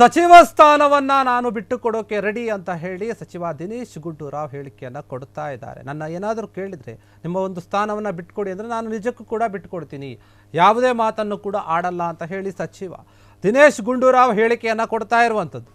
ಸಚಿವ ಸ್ಥಾನವನ್ನ ನಾನು ಬಿಟ್ಟುಕೊಡೋಕೆ ರೆಡಿ ಅಂತ ಹೇಳಿ ಸಚಿವ ದಿನೇಶ್ ಗುಂಡೂರಾವ್ ಹೇಳಿಕೆಯನ್ನ ಕೊಡ್ತಾ ಇದ್ದಾರೆ. ನನ್ನ ಏನಾದರೂ ಕೇಳಿದ್ರೆ ನಿಮ್ಮ ಒಂದು ಸ್ಥಾನವನ್ನ ಬಿಟ್ಟುಕೊಡಿ ಅಂದ್ರೆ ನಾನು ನಿಜಕ್ಕೂ ಕೂಡ ಬಿಟ್ಟುಕೊಡ್ತೀನಿ, ಯಾವುದೇ ಮಾತನ್ನು ಕೂಡ ಆಡಲ್ಲ ಅಂತ ಹೇಳಿ ಸಚಿವ ದಿನೇಶ್ ಗುಂಡೂರಾವ್ ಹೇಳಿಕೆಯನ್ನ ಕೊಡ್ತಾ ಇರುವಂತದ್ದು.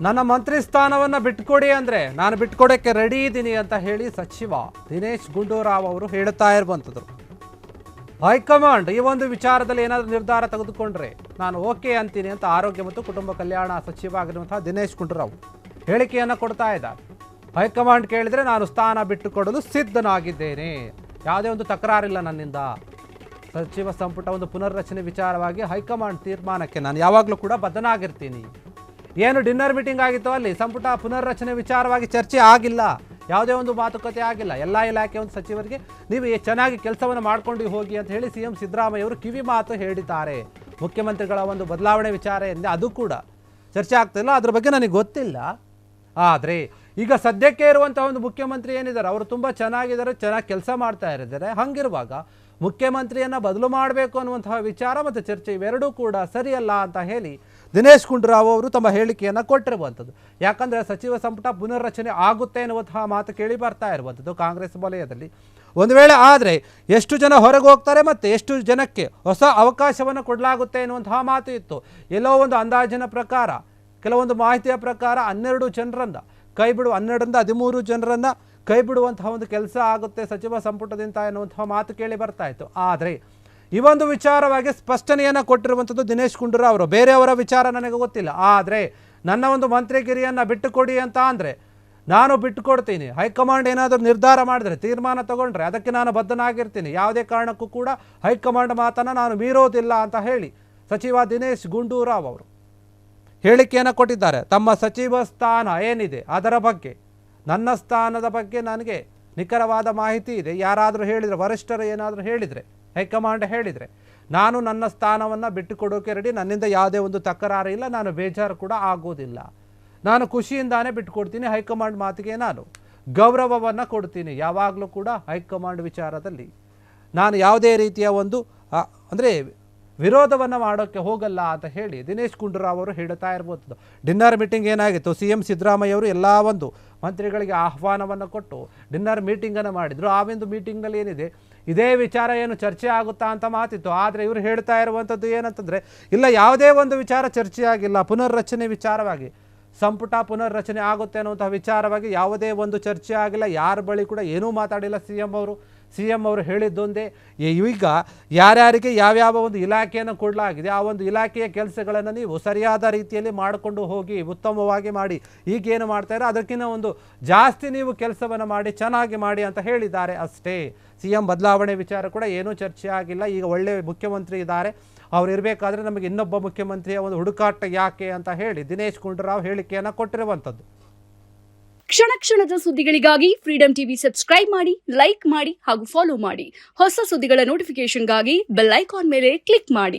ನನ್ನ ಮಂತ್ರಿ ಸ್ಥಾನವನ್ನು ಬಿಟ್ಟುಕೊಡಿ ಅಂದರೆ ನಾನು ಬಿಟ್ಟುಕೊಡೋಕ್ಕೆ ರೆಡಿ ಇದ್ದೀನಿ ಅಂತ ಹೇಳಿ ಸಚಿವ ದಿನೇಶ್ ಗುಂಡೂರಾವ್ ಅವರು ಹೇಳ್ತಾ ಇರುವಂಥದ್ದು. ಹೈಕಮಾಂಡ್ ಈ ಒಂದು ವಿಚಾರದಲ್ಲಿ ಏನಾದರೂ ನಿರ್ಧಾರ ತೆಗೆದುಕೊಂಡ್ರೆ ನಾನು ಓಕೆ ಅಂತೀನಿ ಅಂತ ಆರೋಗ್ಯ ಮತ್ತು ಕುಟುಂಬ ಕಲ್ಯಾಣ ಸಚಿವ ಆಗಿರುವಂತಹ ದಿನೇಶ್ ಗುಂಡೂರಾವ್ ಹೇಳಿಕೆಯನ್ನು ಕೊಡ್ತಾ ಇದ್ದಾರೆ. ಹೈಕಮಾಂಡ್ ಕೇಳಿದರೆ ನಾನು ಸ್ಥಾನ ಬಿಟ್ಟುಕೊಡಲು ಸಿದ್ಧನಾಗಿದ್ದೇನೆ, ಯಾವುದೇ ಒಂದು ತಕರಾರಿಲ್ಲ ನನ್ನಿಂದ. ಸಚಿವ ಸಂಪುಟ ಒಂದು ಪುನರ್ರಚನೆ ವಿಚಾರವಾಗಿ ಹೈಕಮಾಂಡ್ ತೀರ್ಮಾನಕ್ಕೆ ನಾನು ಯಾವಾಗಲೂ ಕೂಡ ಬದ್ಧನಾಗಿರ್ತೀನಿ. ಏನು ಡಿನ್ನರ್ ಮೀಟಿಂಗ್ ಆಗಿತ್ತು, ಅಲ್ಲಿ ಸಂಪುಟ ಪುನರ್ರಚನೆ ವಿಚಾರವಾಗಿ ಚರ್ಚೆ ಆಗಿಲ್ಲ, ಯಾವುದೇ ಒಂದು ಮಾತುಕತೆ ಆಗಿಲ್ಲ. ಎಲ್ಲ ಇಲಾಖೆ ಒಂದು ಸಚಿವರಿಗೆ ನೀವು ಚೆನ್ನಾಗಿ ಕೆಲಸವನ್ನು ಮಾಡ್ಕೊಂಡು ಹೋಗಿ ಅಂತ ಹೇಳಿ ಸಿಎಂ ಸಿದ್ದರಾಮಯ್ಯ ಅವರು ಕಿವಿ ಮಾತು ಹೇಳಿದ್ದಾರೆ. ಮುಖ್ಯಮಂತ್ರಿಗಳ ಒಂದು ಬದಲಾವಣೆ ವಿಚಾರ ಎಂದರೆ ಅದು ಕೂಡ ಚರ್ಚೆ ಆಗ್ತಿಲ್ಲ, ಅದ್ರ ಬಗ್ಗೆ ನನಗೆ ಗೊತ್ತಿಲ್ಲ. ಆದರೆ ಈಗ ಸದ್ಯಕ್ಕೆ ಇರುವಂತಹ ಒಂದು ಮುಖ್ಯಮಂತ್ರಿ ಏನಿದ್ದಾರೆ ಅವರು ತುಂಬ ಚೆನ್ನಾಗಿದ್ದಾರೆ, ಚೆನ್ನಾಗಿ ಕೆಲಸ ಮಾಡ್ತಾ ಇದ್ದಾರೆ. ಹಂಗಿರುವಾಗ ಮುಖ್ಯಮಂತ್ರಿಯನ್ನು ಬದಲು ಮಾಡಬೇಕು ಅನ್ನುವಂತಹ ವಿಚಾರ ಮತ್ತು ಚರ್ಚೆ ಇವೆರಡೂ ಕೂಡ ಸರಿಯಲ್ಲ ಅಂತ ಹೇಳಿ ದಿನೇಶ್ ಗುಂಡೂರಾವ್ ಅವರು ತಮ್ಮ ಹೇಳಿಕೆಯನ್ನು ಕೊಟ್ಟಿರುವಂಥದ್ದು. ಯಾಕಂದರೆ ಸಚಿವ ಸಂಪುಟ ಪುನರ್ರಚನೆ ಆಗುತ್ತೆ ಎನ್ನುವಂತಹ ಮಾತು ಕೇಳಿ ಬರ್ತಾ ಇರುವಂಥದ್ದು ಕಾಂಗ್ರೆಸ್ ವಲಯದಲ್ಲಿ. ಒಂದು ವೇಳೆ ಆದರೆ ಎಷ್ಟು ಜನ ಹೊರಗೆ ಹೋಗ್ತಾರೆ ಮತ್ತು ಎಷ್ಟು ಜನಕ್ಕೆ ಹೊಸ ಅವಕಾಶವನ್ನು ಕೊಡಲಾಗುತ್ತೆ ಎನ್ನುವಂತಹ ಮಾತು ಇತ್ತು. ಎಲ್ಲೋ ಒಂದು ಅಂದಾಜಿನ ಪ್ರಕಾರ, ಕೆಲವೊಂದು ಮಾಹಿತಿಯ ಪ್ರಕಾರ 12 ಜನರನ್ನು ಕೈ ಬಿಡುವ, 12ರಿಂದ 13 ಜನರನ್ನು ಕೈ ಬಿಡುವಂತಹ ಒಂದು ಕೆಲಸ ಆಗುತ್ತೆ ಸಚಿವ ಸಂಪುಟದಿಂದ ಎನ್ನುವಂತಹ ಮಾತು ಕೇಳಿ ಬರ್ತಾ ಇತ್ತು. ಆದರೆ ಈ ಒಂದು ವಿಚಾರವಾಗಿ ಸ್ಪಷ್ಟನೆಯನ್ನು ಕೊಟ್ಟಿರುವಂಥದ್ದು ದಿನೇಶ್ ಗುಂಡೂರಾವ್ ಅವರು. ಬೇರೆಯವರ ವಿಚಾರ ನನಗೆ ಗೊತ್ತಿಲ್ಲ, ಆದರೆ ನನ್ನ ಒಂದು ಮಂತ್ರಿಗಿರಿಯನ್ನು ಬಿಟ್ಟುಕೊಡಿ ಅಂತ ಅಂದರೆ ನಾನು ಬಿಟ್ಟುಕೊಡ್ತೀನಿ. ಹೈಕಮಾಂಡ್ ಏನಾದರೂ ನಿರ್ಧಾರ ಮಾಡಿದ್ರೆ, ತೀರ್ಮಾನ ತಗೊಂಡ್ರೆ ಅದಕ್ಕೆ ನಾನು ಬದ್ಧನಾಗಿರ್ತೀನಿ. ಯಾವುದೇ ಕಾರಣಕ್ಕೂ ಕೂಡ ಹೈಕಮಾಂಡ್ ಮಾತನ್ನು ನಾನು ಮೀರೋದಿಲ್ಲ ಅಂತ ಹೇಳಿ ಸಚಿವ ದಿನೇಶ್ ಗುಂಡೂರಾವ್ ಅವರು ಹೇಳಿಕೆಯನ್ನು ಕೊಟ್ಟಿದ್ದಾರೆ. ತಮ್ಮ ಸಚಿವ ಸ್ಥಾನ ಏನಿದೆ ಅದರ ಬಗ್ಗೆ, ನನ್ನ ಸ್ಥಾನದ ಬಗ್ಗೆ ನನಗೆ ನಿಖರವಾದ ಮಾಹಿತಿ ಇದೆ. ಯಾರಾದರೂ ಹೇಳಿದರೆ, ವರಿಷ್ಠರು ಏನಾದರೂ ಹೇಳಿದರೆ, ಹೈಕಮಾಂಡ್ ಹೇಳಿದರೆ ನಾನು ನನ್ನ ಸ್ಥಾನವನ್ನು ಬಿಟ್ಟುಕೊಡೋಕೆ ರೆಡಿ, ನನ್ನಿಂದ ಯಾವುದೇ ಒಂದು ತಕರಾರು ಇಲ್ಲ, ನಾನು ಬೇಜಾರು ಕೂಡ ಆಗೋದಿಲ್ಲ, ನಾನು ಖುಷಿಯಿಂದಾನೇ ಬಿಟ್ಟುಕೊಡ್ತೀನಿ. ಹೈಕಮಾಂಡ್ ಮಾತಿಗೆ ನಾನು ಗೌರವವನ್ನು ಕೊಡ್ತೀನಿ. ಯಾವಾಗಲೂ ಕೂಡ ಹೈಕಮಾಂಡ್ ವಿಚಾರದಲ್ಲಿ ನಾನು ಯಾವುದೇ ರೀತಿಯ ಒಂದು ಅಂದರೆ ವಿರೋಧವನ್ನು ಮಾಡೋಕ್ಕೆ ಹೋಗಲ್ಲ ಅಂತ ಹೇಳಿ ದಿನೇಶ್ ಗುಂಡೂರಾವ್ ಅವರು ಹೇಳ್ತಾ ಇರ್ಬೋದು. ಡಿನ್ನರ್ ಮೀಟಿಂಗ್ ಏನಾಗಿತ್ತು, ಸಿಎಂ ಸಿದ್ದರಾಮಯ್ಯ ಅವರು ಎಲ್ಲ ಒಂದು ಮಂತ್ರಿಗಳಿಗೆ ಆಹ್ವಾನವನ್ನು ಕೊಟ್ಟು ಡಿನ್ನರ್ ಮೀಟಿಂಗನ್ನು ಮಾಡಿದರು. ಆ ಒಂದು ಮೀಟಿಂಗ್ನಲ್ಲಿ ಏನಿದೆ ಇದೇ ವಿಚಾರ ಏನು ಚರ್ಚೆ ಆಗುತ್ತಾ ಅಂತ ಮಾತಿತ್ತು. ಆದರೆ ಇವರು ಹೇಳ್ತಾ ಇರುವಂಥದ್ದು ಏನಂತಂದರೆ ಇಲ್ಲ, ಯಾವುದೇ ಒಂದು ವಿಚಾರ ಚರ್ಚೆ ಆಗಿಲ್ಲ. ಪುನರ್ರಚನೆ ವಿಚಾರವಾಗಿ, ಸಂಪುಟ ಪುನರ್ರಚನೆ ಆಗುತ್ತೆ ಅನ್ನುವಂಥ ವಿಚಾರವಾಗಿ ಯಾವುದೇ ಒಂದು ಚರ್ಚೆ ಆಗಿಲ್ಲ. ಯಾರ ಬಳಿ ಕೂಡ ಏನೂ ಮಾತಾಡಿಲ್ಲ ಸಿಎಂ ಅವರು ಹೇಳಿದ್ದೊಂದೇ, ಈಗ ಯಾರ್ಯಾರಿಗೆ ಯಾವ್ಯಾವ ಒಂದು ಇಲಾಖೆಯನ್ನು ಕೊಡಲಾಗಿದೆ ಆ ಒಂದು ಇಲಾಖೆಯ ಕೆಲಸಗಳನ್ನು ನೀವು ಸರಿಯಾದ ರೀತಿಯಲ್ಲಿ ಮಾಡಿಕೊಂಡು ಹೋಗಿ, ಉತ್ತಮವಾಗಿ ಮಾಡಿ. ಈಗೇನು ಮಾಡ್ತಾಯಿರೋ ಅದಕ್ಕಿಂತ ಒಂದು ಜಾಸ್ತಿ ನೀವು ಕೆಲಸವನ್ನು ಮಾಡಿ, ಚೆನ್ನಾಗಿ ಮಾಡಿ ಅಂತ ಹೇಳಿದ್ದಾರೆ ಅಷ್ಟೇ. ಸಿಎಂ ಬದಲಾವಣೆ ವಿಚಾರ ಕೂಡ ಏನೂ ಚರ್ಚೆ ಆಗಿಲ್ಲ. ಈಗ ಒಳ್ಳೆಯ ಮುಖ್ಯಮಂತ್ರಿ ಇದ್ದಾರೆ, ಅವ್ರು ಇರಬೇಕಾದ್ರೆ ನಮಗೆ ಇನ್ನೊಬ್ಬ ಮುಖ್ಯಮಂತ್ರಿಯ ಒಂದು ಹುಡುಕಾಟ ಯಾಕೆ ಅಂತ ಹೇಳಿ ದಿನೇಶ್ ಗುಂಡೂರಾವ್ ಹೇಳಿಕೆಯನ್ನು ಕೊಟ್ಟಿರುವಂಥದ್ದು. ಕ್ಷಣ ಕ್ಷಣದ ಸುದ್ದಿಗಳಿಗಾಗಿ ಫ್ರೀಡಂ ಟಿವಿ ಸಬ್ಸ್ಕ್ರೈಬ್ ಮಾಡಿ, ಲೈಕ್ ಮಾಡಿ ಹಾಗೂ ಫಾಲೋ ಮಾಡಿ. ಹೊಸ ಸುದ್ದಿಗಳ ನೋಟಿಫಿಕೇಶನ್ಗಾಗಿ ಬೆಲ್ ಐಕಾನ್ ಮೇಲೆ ಕ್ಲಿಕ್ ಮಾಡಿ.